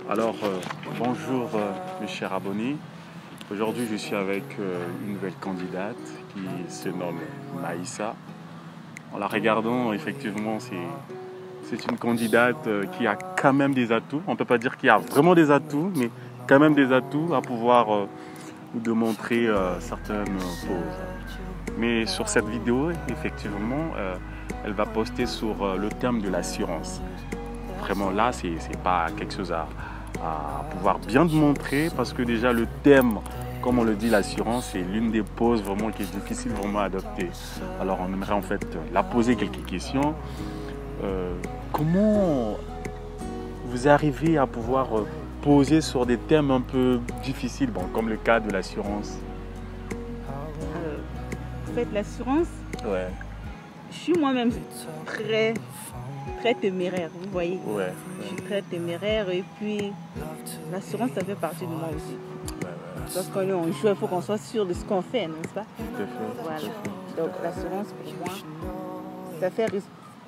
Alors, bonjour mes chers abonnés. Aujourd'hui, je suis avec une nouvelle candidate qui se nomme Maïssa. En la regardant, effectivement, c'est une candidate qui a quand même des atouts. On ne peut pas dire qu'il y a vraiment des atouts, mais quand même des atouts à pouvoir nous démontrer certaines choses. Mais sur cette vidéo, effectivement, elle va poster sur le thème de l'assurance. Vraiment là, c'est pas quelque chose à pouvoir bien montrer parce que déjà le thème, comme on le dit, l'assurance, c'est l'une des poses vraiment qui est difficile vraiment à adopter. Alors on aimerait en fait la poser quelques questions. Comment vous arrivez à pouvoir poser sur des thèmes un peu difficiles, bon, comme le cas de l'assurance? En fait, l'assurance, Ouais. je suis moi-même très téméraire, vous voyez. Ouais. Je suis très téméraire et puis l'assurance, ça fait partie de moi aussi. Lorsqu'on est en jeu, il faut qu'on soit sûr de ce qu'on fait, n'est-ce pas? Tout à fait. Voilà. Donc l'assurance, pour moi, ça fait,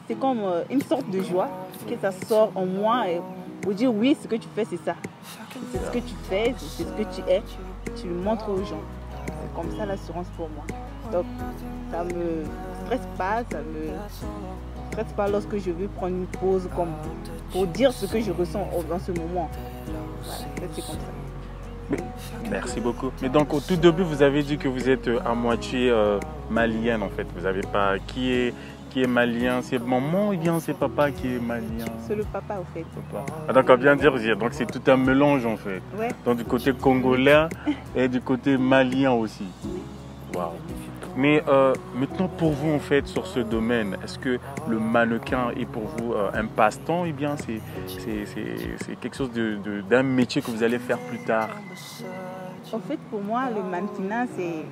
c'est comme une sorte de joie que ça sort en moi et pour dire oui, ce que tu fais, c'est ça. C'est ce que tu fais, c'est ce que tu es, tu le montres aux gens. C'est comme ça l'assurance pour moi. Donc ça me stresse pas, ça me stresse pas lorsque je veux prendre une pause comme pour dire ce que je ressens dans ce moment. Voilà, c'est comme ça. Merci beaucoup. Mais donc au tout début, vous avez dit que vous êtes à moitié malienne en fait. Vous n'avez pas qui est malien, c'est maman ou bien c'est papa qui est malien? C'est le papa au fait. Papa. Ah, donc on vient de dire, donc c'est tout un mélange en fait. Ouais. Donc du côté congolais et du côté malien aussi. Waouh. Mais maintenant pour vous en fait sur ce domaine, est-ce que le mannequin est pour vous un passe-temps ou bien c'est quelque chose d'un métier que vous allez faire plus tard? En fait pour moi le mannequinat c'est...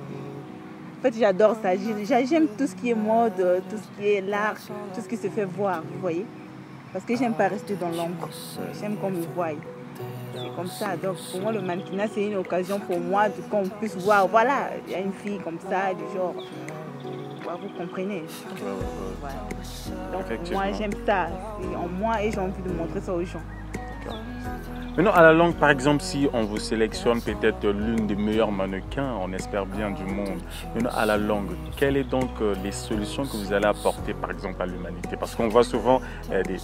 En fait j'adore ça, j'aime tout ce qui est mode, tout ce qui est l'art, tout ce qui se fait voir, vous voyez. Parce que j'aime pas rester dans l'ombre, j'aime qu'on me voie. C'est comme ça, donc pour moi le mannequinat c'est une occasion pour moi qu'on puisse voir, voilà, il y a une fille comme ça, du genre, vous comprenez. Voilà. Donc moi j'aime ça, c'est en moi et j'ai envie de montrer ça aux gens. Maintenant à la longue, par exemple, si on vous sélectionne peut-être l'une des meilleures mannequins, on espère bien du monde. Maintenant à la longue, quelles sont donc les solutions que vous allez apporter par exemple à l'humanité? Parce qu'on voit souvent des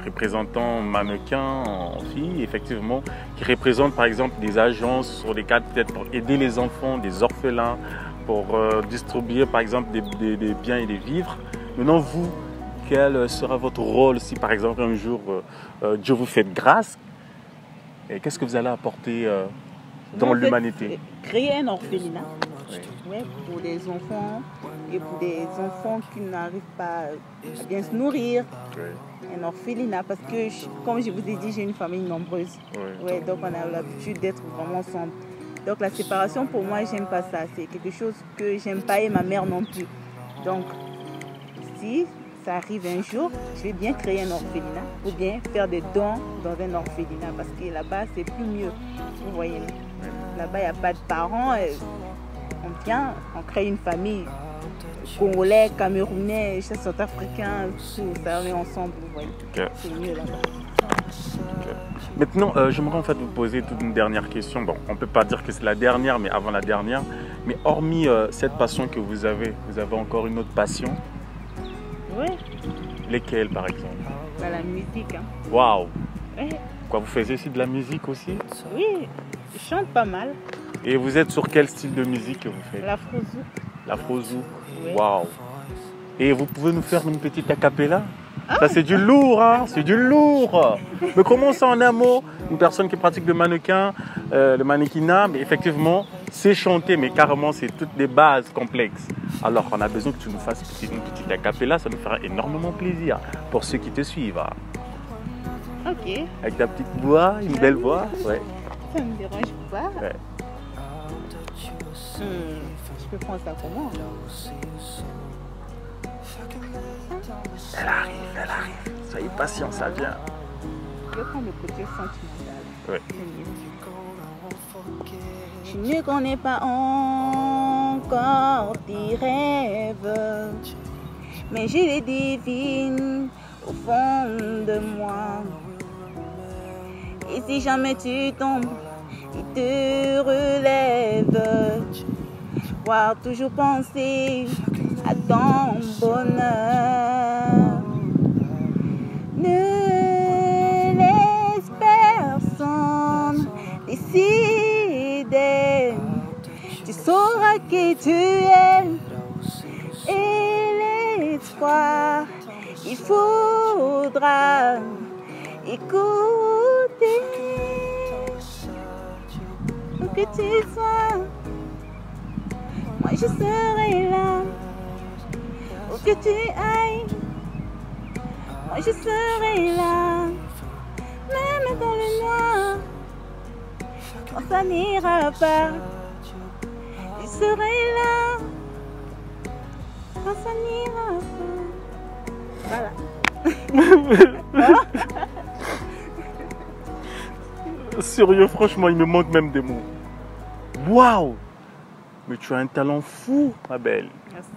représentants mannequins en filles, effectivement, qui représentent par exemple des agences sur des cas peut-être pour aider les enfants, des orphelins, pour distribuer par exemple des biens et des vivres. Maintenant vous, quel sera votre rôle si par exemple un jour Dieu vous fait grâce? Et qu'est-ce que vous allez apporter dans l'humanité? Créer un orphelinat, Oui. ouais, pour des enfants et pour des enfants qui n'arrivent pas à bien se nourrir. Oui. Un orphelinat parce que, comme je vous ai dit, j'ai une famille nombreuse. Oui. Ouais, donc on a l'habitude d'être vraiment ensemble. Donc la séparation pour moi, j'aime pas ça. C'est quelque chose que j'aime pas et ma mère non plus. Donc si ça arrive un jour, je vais bien créer un orphelinat ou bien faire des dons dans un orphelinat parce que là-bas, c'est plus mieux. Vous voyez, là-bas, il n'y a pas de parents. On vient, on crée une famille. Congolais, Camerounais, Centrafricains, tout ça, on est ensemble. Vous voyez, Okay. c'est mieux là-bas. Okay. Maintenant, j'aimerais en fait vous poser toute une dernière question. Bon, on ne peut pas dire que c'est la dernière, mais avant la dernière. Mais hormis cette passion que vous avez encore une autre passion? Oui, Lesquelles, par exemple? bah, la musique. Hein. Waouh! Ouais. Quoi, vous faisiez aussi de la musique aussi? Oui, je chante pas mal. Et vous êtes sur quel style de musique que vous faites? L'afro-zouk. L'afro-zouk? Ouais. Waouh! Et vous pouvez nous faire une petite a cappella? Ça, c'est du lourd, hein? C'est du lourd! Mais comment ça en un mot? Une personne qui pratique le mannequin, le mannequinat, mais effectivement, c'est chanter, mais carrément, c'est toutes des bases complexes. Alors, on a besoin que tu nous fasses une petite a cappella, ça nous fera énormément plaisir pour ceux qui te suivent. Hein. Ok, Avec ta petite voix, une belle voix. Ouais. ça me dérange pas. Ouais. Je peux prendre ça comment? Elle arrive. Soyez patient, ça vient. Je vais prendre le côté sentimental. Ouais. Je ne connais pas encore tes rêves, mais je les devine au fond de moi. Et si jamais tu tombes, il te relève. Voir toujours penser à ton bonheur. Ne laisse personne décider. Tu sauras qui tu es. Et l'espoir, il faudra écouter. Où que tu sois, moi je serai là. Où que tu ailles, moi je serai là. Même dans le noir, quand ça n'ira pas, je serai là. Quand ça n'ira pas. Voilà. Sérieux, franchement, il me manque même des mots. Waouh! Mais tu as un talent fou, ma belle. Merci.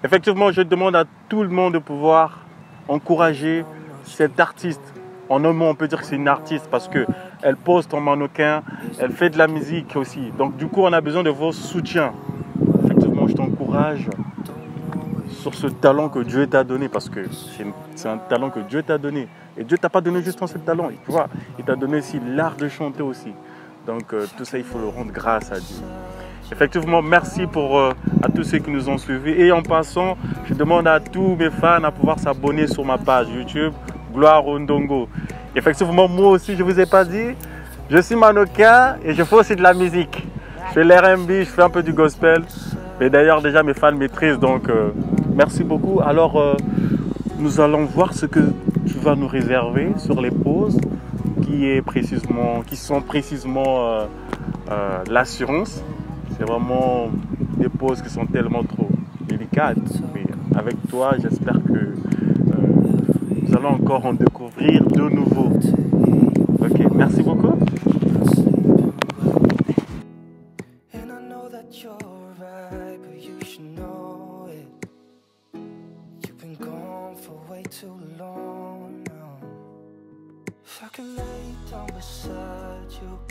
Effectivement, je demande à tout le monde de pouvoir encourager cette artiste. En un mot, on peut dire que c'est une artiste parce qu'elle poste en mannequin, elle fait de la musique aussi. Donc du coup, on a besoin de vos soutiens. Effectivement, je t'encourage sur ce talent que Dieu t'a donné parce que c'est un talent que Dieu t'a donné. Et Dieu t'a pas donné juste ce talent, tu vois. Il t'a donné aussi l'art de chanter aussi. Donc tout ça, il faut le rendre grâce à Dieu. Effectivement, merci à tous ceux qui nous ont suivis. Et en passant, je demande à tous mes fans à pouvoir s'abonner sur ma page YouTube, Gloire au Ndongo. Effectivement, moi aussi, je ne vous ai pas dit, je suis mannequin et je fais aussi de la musique. Je fais l'R&B, je fais un peu du gospel. Et d'ailleurs, déjà, mes fans maîtrisent. Donc, merci beaucoup. Alors, nous allons voir ce que tu vas nous réserver sur les pauses qui sont précisément l'assurance. C'est vraiment des pauses qui sont tellement trop délicates. Mais avec toi, j'espère que nous allons encore en découvrir de nouveaux. Ok, merci beaucoup. Too long now. If I can lay down beside you.